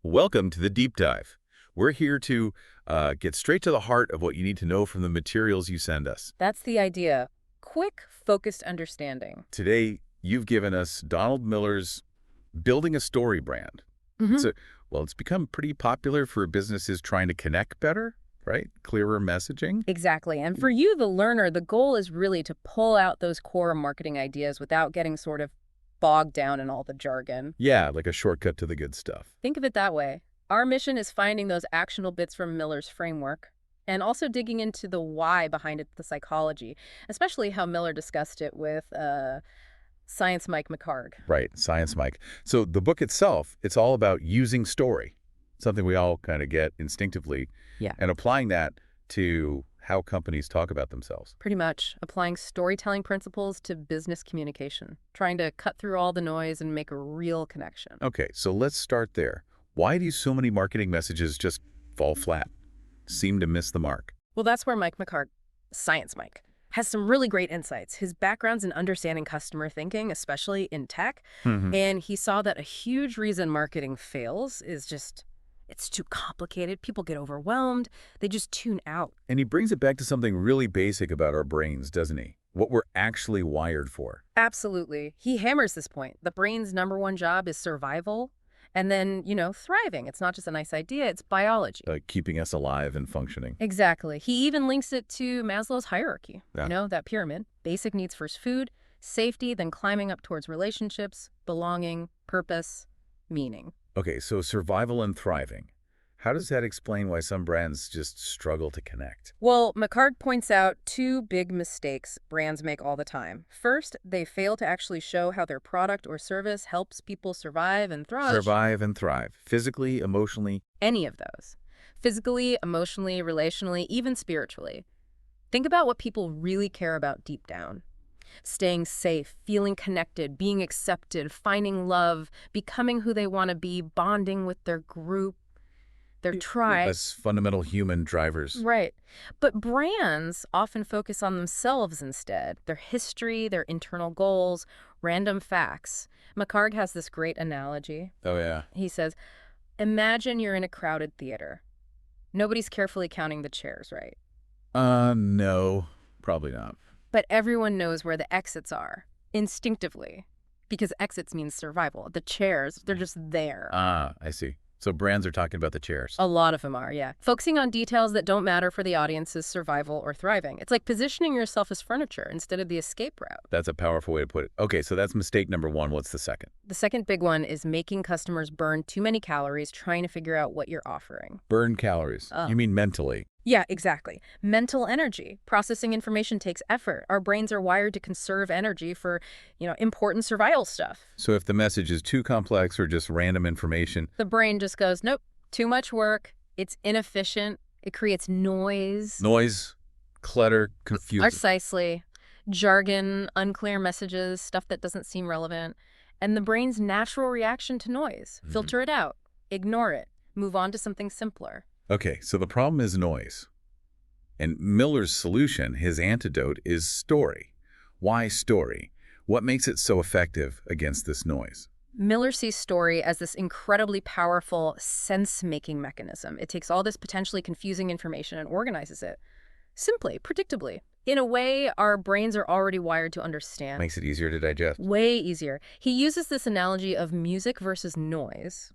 Welcome to the deep dive. We're here to get straight to the heart of what you need to know from the materials you send us. That's the idea. Quick, focused understanding. Today, you've given us Donald Miller's Building a Story Brand. hmm It's become pretty popular for businesses trying to connect better, right? Clearer messaging. Exactly. And for you, the learner, the goal is really to pull out those core marketing ideas without getting sort of bogged down in all the jargon. Yeah, like a shortcut to the good stuff. Think of it that way. Our mission is finding those actionable bits from Miller's framework and also digging into the why behind it, the psychology, especially how Miller discussed it with Science Mike McHargue. Right, Science Mike. So the book itself, it's all about using story, something we all kind of get instinctively, Yeah. and applying that to how companies talk about themselves. Pretty much applying storytelling principles to business communication, trying to cut through all the noise and make a real connection. Okay, so let's start there. Why do so many marketing messages just fall flat, seem to miss the mark? Well, that's where Mike McHargue, Science Mike, has some really great insights. His background's in understanding customer thinking, especially in tech, and he saw that a huge reason marketing fails is just it's too complicated. People get overwhelmed. They just tune out. And he brings it back to something really basic about our brains, doesn't he? What we're actually wired for. Absolutely. He hammers this point. The brain's #1 job is survival and then, thriving. It's not just a nice idea, it's biology. Like keeping us alive and functioning. Exactly. He even links it to Maslow's hierarchy, Yeah. that pyramid. Basic needs first food, safety, then climbing up towards relationships, belonging, purpose, meaning. Okay, so survival and thriving. How does that explain why some brands just struggle to connect? Well, McHargue points out two big mistakes brands make all the time. First, they fail to actually show how their product or service helps people survive and thrive. Survive and thrive. Physically, emotionally. Any of those. Physically, emotionally, relationally, even spiritually. Think about what people really care about deep down. Staying safe, feeling connected, being accepted, finding love, becoming who they want to be, bonding with their group, their tribe. As fundamental human drivers. Right. But brands often focus on themselves instead, their history, their internal goals, random facts. McHargue has this great analogy. Oh, yeah. He says, imagine you're in a crowded theater. Nobody's carefully counting the chairs, right? No, probably not. But everyone knows where the exits are, instinctively, because exits means survival. The chairs, they're just there. Ah, I see. So brands are talking about the chairs. A lot of them are, yeah. Focusing on details that don't matter for the audience's survival or thriving. It's like positioning yourself as furniture instead of the escape route. That's a powerful way to put it. Okay, so that's mistake number one. What's the second? The second big one is making customers burn too many calories trying to figure out what you're offering. Burn calories. Oh. You mean mentally. Yeah, exactly. Mental energy. Processing information takes effort. Our brains are wired to conserve energy for, important survival stuff. So if the message is too complex or just random information, The brain just goes, nope, too much work. It's inefficient. It creates noise. noise, clutter, confusion. Precisely. Jargon, unclear messages, stuff that doesn't seem relevant. And the brain's natural reaction to noise. Filter it out. Ignore it. Move on to something simpler. Okay, so the problem is noise. And Miller's solution, his antidote, is story. Why story? What makes it so effective against this noise? Miller sees story as this incredibly powerful sense-making mechanism. It takes all this potentially confusing information and organizes it. Simply, predictably. In a way, our brains are already wired to understand. Makes it easier to digest. Way easier. He uses this analogy of music versus noise.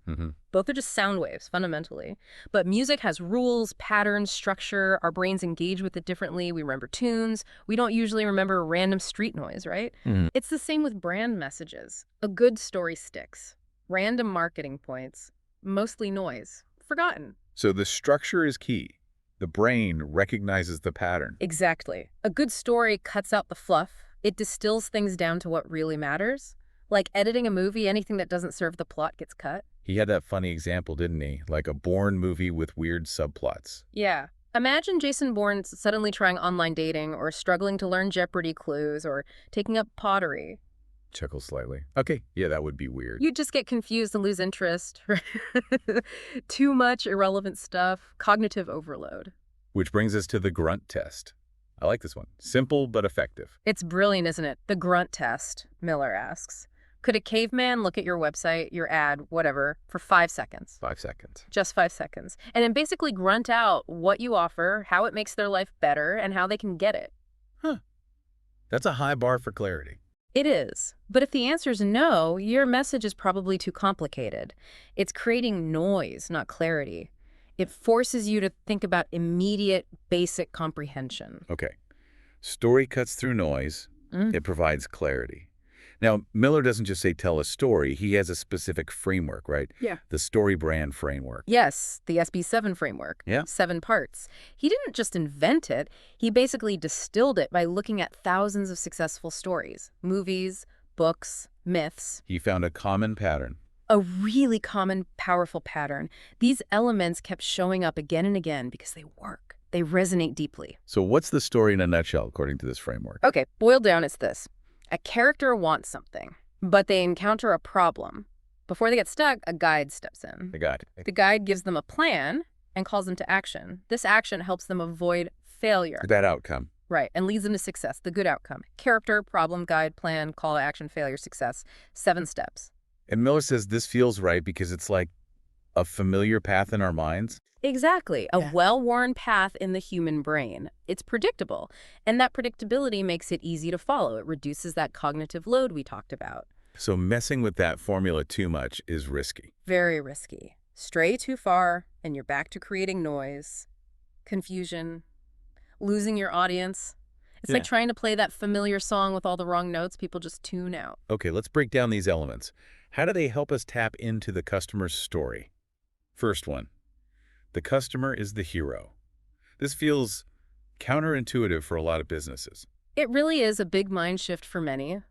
Both are just sound waves, fundamentally. But music has rules, patterns, structure. Our brains engage with it differently. We remember tunes. We don't usually remember random street noise, right? It's the same with brand messages. A good story sticks. Random marketing points, mostly noise, forgotten. So the structure is key. The brain recognizes the pattern. Exactly. A good story cuts out the fluff. It distills things down to what really matters. Like editing a movie, anything that doesn't serve the plot gets cut. He had that funny example, didn't he? Like a Bourne movie with weird subplots. Yeah. Imagine Jason Bourne suddenly trying online dating or struggling to learn Jeopardy clues or taking up pottery. Chuckle slightly. Okay, yeah, that would be weird. You'd just get confused and lose interest. Too much irrelevant stuff. Cognitive overload. Which brings us to the grunt test. I like this one. Simple but effective. It's brilliant, isn't it? The grunt test, Miller asks. Could a caveman look at your website, your ad, whatever, for 5 seconds? 5 seconds. Just 5 seconds. And then basically grunt out what you offer, how it makes their life better, and how they can get it. Huh. That's a high bar for clarity. It is. But if the answer is no, your message is probably too complicated. It's creating noise, not clarity. It forces you to think about immediate, basic comprehension. Okay. Story cuts through noise. Mm. It provides clarity. Now, Miller doesn't just say tell a story. He has a specific framework, right? Yeah. The StoryBrand Framework. Yes, the SB7 framework. Yeah. 7 parts. He didn't just invent it. He basically distilled it by looking at thousands of successful stories, movies, books, myths. He found a common pattern. A really common, powerful pattern. These elements kept showing up again and again because they work. They resonate deeply. So what's the story in a nutshell, according to this framework? Okay, boiled down, it's this. A character wants something, but they encounter a problem. Before they get stuck, a guide steps in. The guide. The guide gives them a plan and calls them to action. This action helps them avoid failure. That outcome. Right, and leads them to success, the good outcome. Character, problem, guide, plan, call to action, failure, success. 7 steps. And Miller says this feels right because it's like a familiar path in our minds. Exactly. A well-worn path in the human brain. It's predictable, and that predictability makes it easy to follow. It reduces that cognitive load we talked about. So messing with that formula too much is risky. Very risky. Stray too far, and you're back to creating noise, confusion, losing your audience. It's like trying to play that familiar song with all the wrong notes. People just tune out. Okay, let's break down these elements. How do they help us tap into the customer's story? First one, the customer is the hero. This feels counterintuitive for a lot of businesses. It really is a big mind shift for many,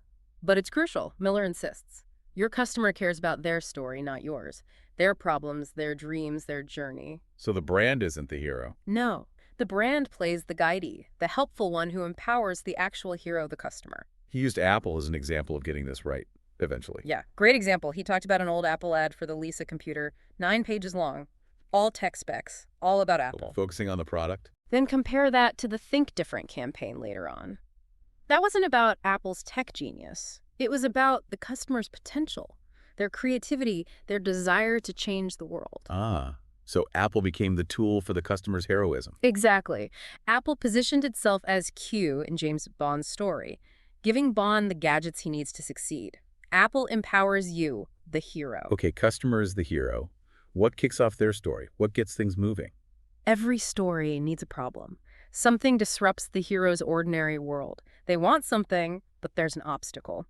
but it's crucial. Miller insists. Your customer cares about their story, not yours. Their problems, their dreams, their journey. So the brand isn't the hero. No. The brand plays the guidey, the helpful one who empowers the actual hero, the customer. He used Apple as an example of getting this right, eventually. Yeah, great example. He talked about an old Apple ad for the Lisa computer, 9 pages long, all tech specs, all about Apple. Focusing on the product? Then compare that to the Think Different campaign later on. That wasn't about Apple's tech genius. It was about the customer's potential, their creativity, their desire to change the world. Ah. So Apple became the tool for the customer's heroism. Exactly. Apple positioned itself as Q in James Bond's story, giving Bond the gadgets he needs to succeed. Apple empowers you, the hero. Okay, customer is the hero. What kicks off their story? What gets things moving? Every story needs a problem. Something disrupts the hero's ordinary world. They want something, but there's an obstacle.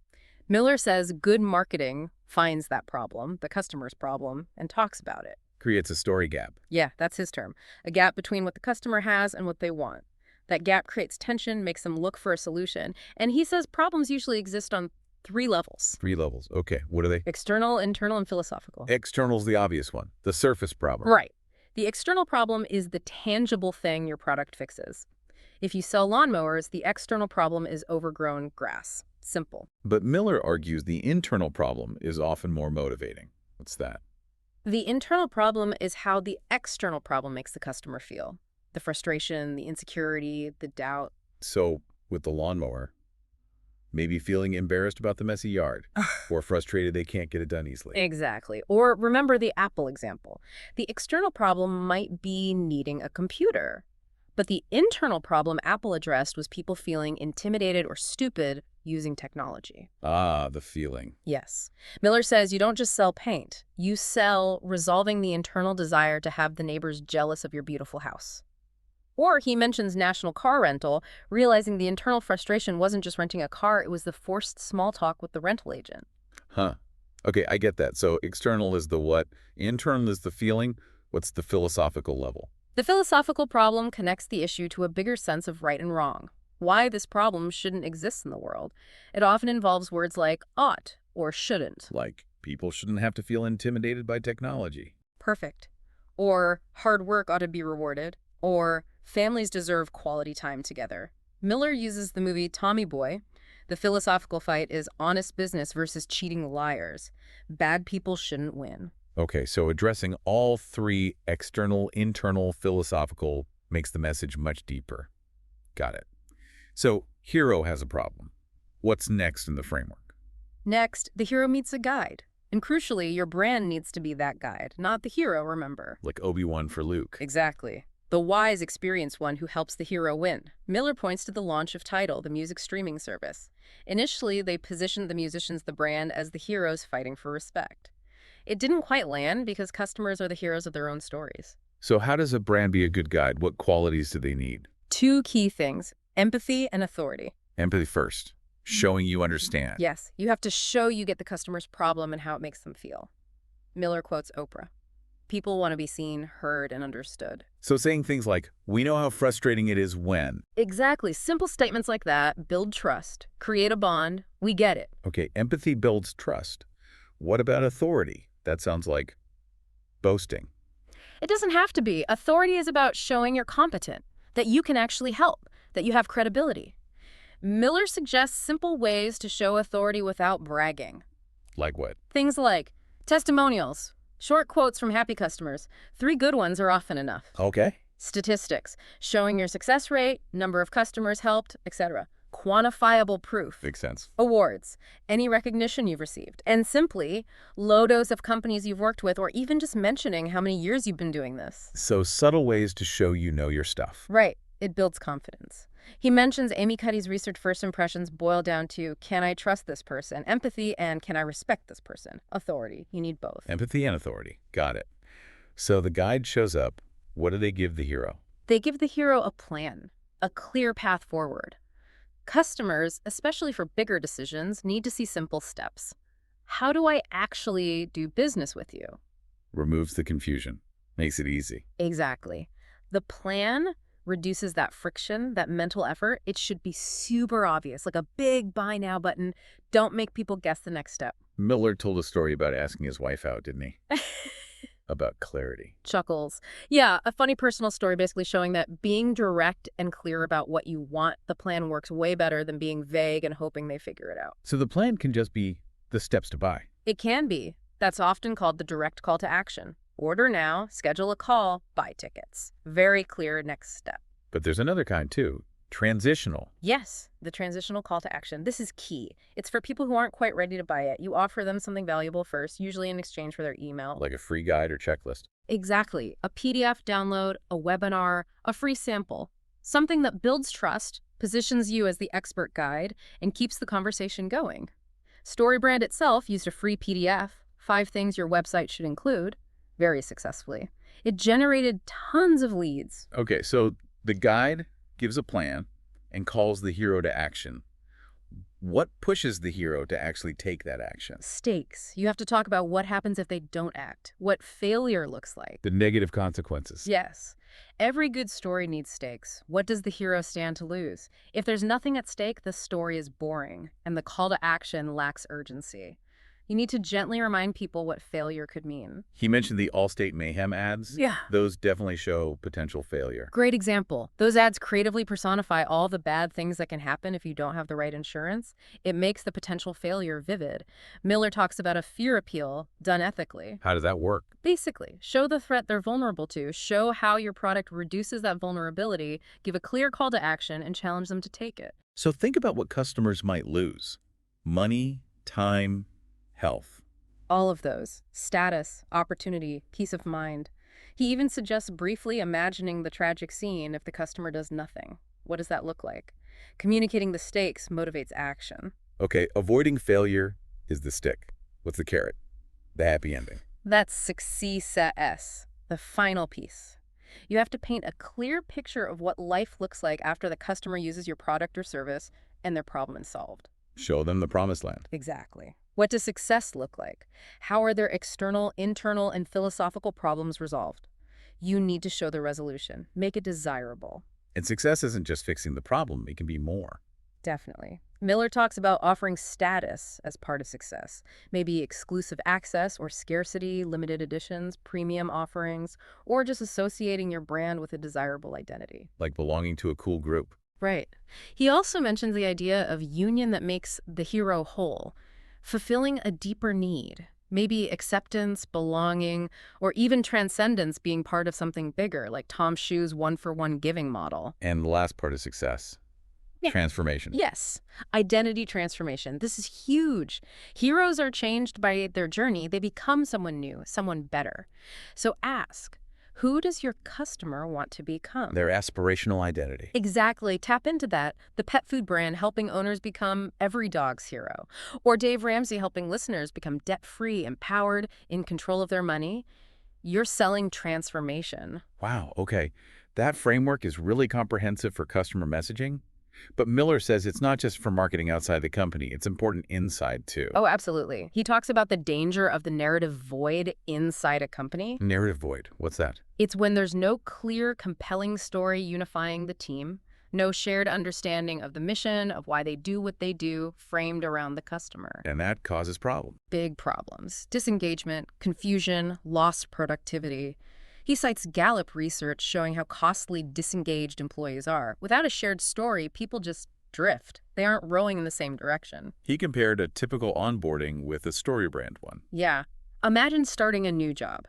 Miller says good marketing finds that problem, the customer's problem, and talks about it. Creates a story gap. Yeah, that's his term. A gap between what the customer has and what they want. That gap creates tension, makes them look for a solution. And he says problems usually exist on 3 levels. 3 levels. Okay, what are they? External, internal, and philosophical. External's the obvious one. The surface problem. Right. The external problem is the tangible thing your product fixes. If you sell lawnmowers, the external problem is overgrown grass. Simple. But Miller argues the internal problem is often more motivating. What's that? The internal problem is how the external problem makes the customer feel. The frustration, the insecurity, the doubt. So, with the lawnmower, maybe feeling embarrassed about the messy yard, or frustrated they can't get it done easily. Exactly. Or remember the Apple example. The external problem might be needing a computer. But the internal problem Apple addressed was people feeling intimidated or stupid using technology. Ah, the feeling. Yes. Miller says you don't just sell paint. You sell resolving the internal desire to have the neighbors jealous of your beautiful house. Or he mentions national car rental, realizing the internal frustration wasn't just renting a car, it was the forced small talk with the rental agent. Huh. Okay, I get that. So external is the what, internal is the feeling. What's the philosophical level? The philosophical problem connects the issue to a bigger sense of right and wrong. Why this problem shouldn't exist in the world. It often involves words like ought or shouldn't. Like, people shouldn't have to feel intimidated by technology. Perfect. Or hard work ought to be rewarded. Or families deserve quality time together. Miller uses the movie Tommy Boy. The philosophical fight is honest business versus cheating liars. Bad people shouldn't win. Okay, so addressing all 3 external, internal, philosophical makes the message much deeper. Got it. So, hero has a problem. What's next in the framework? Next, the hero meets a guide. And crucially, your brand needs to be that guide, not the hero, remember. Like Obi-Wan for Luke. Exactly. The wise, experienced one who helps the hero win. Miller points to the launch of Tidal, the music streaming service. Initially, they positioned the musicians, the brand, as the heroes fighting for respect. It didn't quite land because customers are the heroes of their own stories. So how does a brand be a good guide? What qualities do they need? Two key things: empathy and authority. Empathy first. Showing you understand. Yes, you have to show you get the customer's problem and how it makes them feel. Miller quotes Oprah. People want to be seen, heard, and understood. So saying things like, we know how frustrating it is when. Exactly. Simple statements like that build trust, create a bond. We get it. Okay, empathy builds trust. What about authority? That sounds like boasting. It doesn't have to be. Authority is about showing you're competent, that you can actually help, that you have credibility. Miller suggests simple ways to show authority without bragging. Like what? Things like testimonials, short quotes from happy customers. 3 good ones are often enough. Okay. Statistics, showing your success rate, number of customers helped, etc. Quantifiable proof. Makes sense. Awards, any recognition you've received. And simply, logos of companies you've worked with, or even just mentioning how many years you've been doing this. So subtle ways to show you know your stuff. Right. It builds confidence. He mentions Amy Cuddy's research first impressions boil down to, can I trust this person? Empathy, and can I respect this person? Authority. You need both. Empathy and authority. Got it. So the guide shows up. What do they give the hero? They give the hero a plan, a clear path forward. Customers, especially for bigger decisions, need to see simple steps. How do I actually do business with you? Removes the confusion. Makes it easy. Exactly. The plan reduces that friction, that mental effort. It should be super obvious, like a big buy now button. Don't make people guess the next step. Miller told a story about asking his wife out, didn't he? About clarity. Chuckles. Yeah, a funny personal story basically showing that being direct and clear about what you want the plan works way better than being vague and hoping they figure it out. So the plan can just be the steps to buy. It can be. That's often called the direct call to action. Order now, schedule a call, buy tickets. Very clear next step. But there's another kind too. Transitional. Yes, the transitional call to action. This is key. It's for people who aren't quite ready to buy it. You offer them something valuable first, usually in exchange for their email. Like a free guide or checklist. Exactly. A PDF download, a webinar, a free sample. Something that builds trust, positions you as the expert guide, and keeps the conversation going. StoryBrand itself used a free PDF, 5 things your website should include, very successfully. It generated tons of leads. Okay, so the guide gives a plan and calls the hero to action. What pushes the hero to actually take that action? Stakes. You have to talk about what happens if they don't act, what failure looks like. The negative consequences. Yes. Every good story needs stakes. What does the hero stand to lose? If there's nothing at stake, the story is boring, and the call to action lacks urgency. You need to gently remind people what failure could mean. He mentioned the Allstate Mayhem ads. Yeah. Those definitely show potential failure. Great example. Those ads creatively personify all the bad things that can happen if you don't have the right insurance. It makes the potential failure vivid. Miller talks about a fear appeal done ethically. How does that work? Basically, show the threat they're vulnerable to, show how your product reduces that vulnerability, give a clear call to action, and challenge them to take it. So think about what customers might lose. Money, time, health. All of those. Status, opportunity, peace of mind. He even suggests briefly imagining the tragic scene if the customer does nothing. What does that look like? Communicating the stakes motivates action. Okay, avoiding failure is the stick. What's the carrot? The happy ending. That's success, the final piece. You have to paint a clear picture of what life looks like after the customer uses your product or service and their problem is solved. Show them the promised land. Exactly. What does success look like? How are their external, internal, and philosophical problems resolved? You need to show the resolution. Make it desirable. And success isn't just fixing the problem. It can be more. Definitely. Miller talks about offering status as part of success. Maybe exclusive access or scarcity, limited editions, premium offerings, or just associating your brand with a desirable identity. Like belonging to a cool group. Right. He also mentions the idea of union that makes the hero whole. Fulfilling a deeper need, maybe acceptance, belonging, or even transcendence being part of something bigger, like Tom Shoe's one-for-one giving model. And the last part is success. Transformation. Yes. Identity transformation. This is huge. Heroes are changed by their journey. They become someone new, someone better. So ask, who does your customer want to become? Their aspirational identity. Exactly. Tap into that. The pet food brand helping owners become every dog's hero. Or Dave Ramsey helping listeners become debt-free, empowered, in control of their money. You're selling transformation. Wow, okay. That framework is really comprehensive for customer messaging. But Miller says it's not just for marketing outside the company. It's important inside, too. Oh, absolutely. He talks about the danger of the narrative void inside a company. Narrative void. What's that? It's when there's no clear, compelling story unifying the team, no shared understanding of the mission, of why they do what they do, framed around the customer. And that causes problems. Big problems. Disengagement, confusion, lost productivity. He cites Gallup research showing how costly disengaged employees are. Without a shared story, people just drift. They aren't rowing in the same direction. He compared a typical onboarding with a StoryBrand one. Yeah. Imagine starting a new job.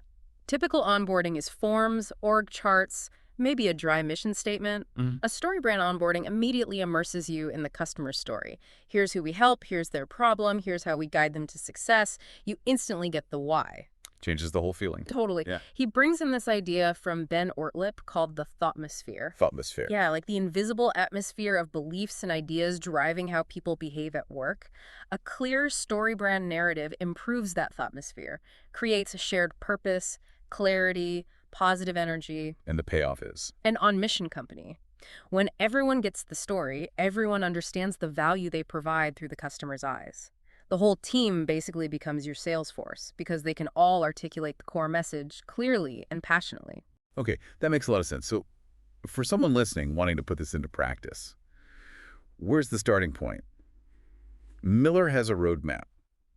Typical onboarding is forms, org charts, maybe a dry mission statement. A StoryBrand onboarding immediately immerses you in the customer story. Here's who we help, here's their problem, here's how we guide them to success. You instantly get the why. Changes the whole feeling. Totally. Yeah. He brings in this idea from Ben Ortlip called the thoughtmosphere. Thoughtmosphere. Yeah, like the invisible atmosphere of beliefs and ideas driving how people behave at work. A clear StoryBrand narrative improves that thougmosphere, creates a shared purpose, clarity, positive energy. And the payoff is? An on-mission company. When everyone gets the story, everyone understands the value they provide through the customer's eyes. The whole team basically becomes your sales force because they can all articulate the core message clearly and passionately. Okay, that makes a lot of sense. So for someone listening wanting to put this into practice, where's the starting point? Miller has a roadmap.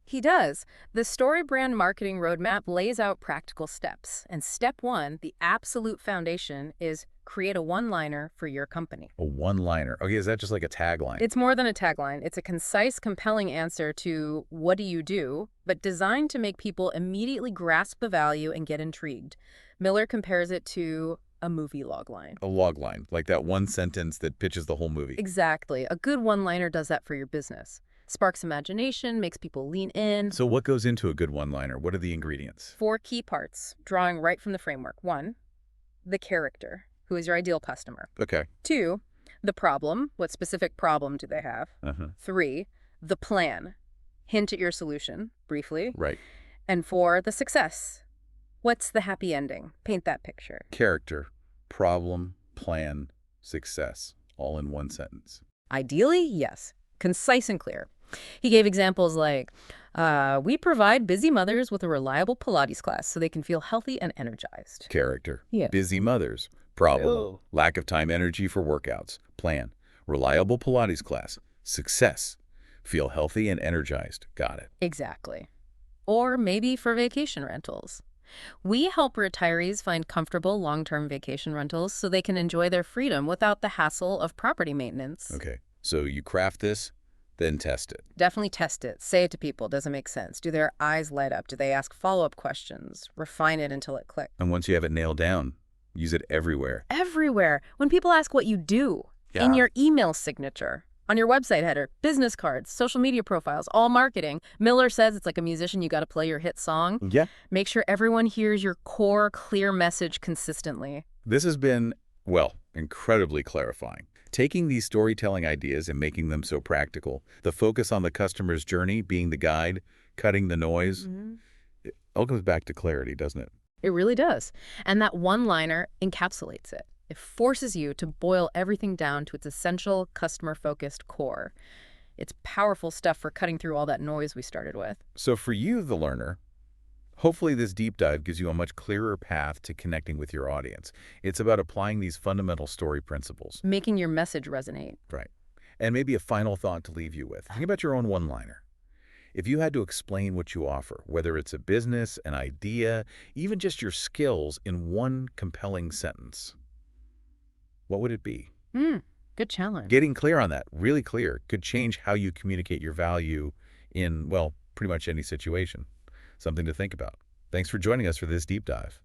He does. The StoryBrand marketing roadmap lays out practical steps. And step one, the absolute foundation, is create a one-liner for your company. A one-liner. Okay, is that just like a tagline? It's more than a tagline. It's a concise, compelling answer to what do you do, but designed to make people immediately grasp the value and get intrigued. Miller compares it to a movie logline. A logline, like that one sentence that pitches the whole movie. Exactly. A good one-liner does that for your business. Sparks imagination, makes people lean in. So what goes into a good one-liner? What are the ingredients? 4 key parts, drawing right from the framework. 1, the character, who is your ideal customer. Okay. 2, the problem, what specific problem do they have? 3, the plan, hint at your solution, briefly. Right. And 4, the success. What's the happy ending? Paint that picture. Character, problem, plan, success, all in one sentence. Ideally, yes. Concise and clear. He gave examples like, we provide busy mothers with a reliable Pilates class so they can feel healthy and energized. Character. Yeah. Busy mothers. Problem. Oh. Lack of time, energy for workouts. Plan. Reliable Pilates class. Success. Feel healthy and energized. Got it. Exactly. Or maybe for vacation rentals. We help retirees find comfortable long-term vacation rentals so they can enjoy their freedom without the hassle of property maintenance. Okay. So you craft this, then test it. Definitely test it. Say it to people. Does it make sense? Do their eyes light up? Do they ask follow-up questions? Refine it until it clicks. And once you have it nailed down, use it everywhere. Everywhere. When people ask what you do, in your email signature, on your website header, business cards, social media profiles, all marketing. Miller says it's like a musician, you got to play your hit song. Yeah. Make sure everyone hears your core, clear message consistently. This has been, well, incredibly clarifying. Taking these storytelling ideas and making them so practical, the focus on the customer's journey being the guide, cutting the noise, it all comes back to clarity, doesn't it? It really does. And that one-liner encapsulates it. It forces you to boil everything down to its essential customer-focused core. It's powerful stuff for cutting through all that noise we started with. So for you, the learner, hopefully this deep dive gives you a much clearer path to connecting with your audience. It's about applying these fundamental story principles. Making your message resonate. Right. And maybe a final thought to leave you with. Think about your own one-liner. If you had to explain what you offer, whether it's a business, an idea, even just your skills in one compelling sentence, what would it be? Good challenge. Getting clear on that, really clear, could change how you communicate your value in, well, pretty much any situation. Something to think about. Thanks for joining us for this deep dive.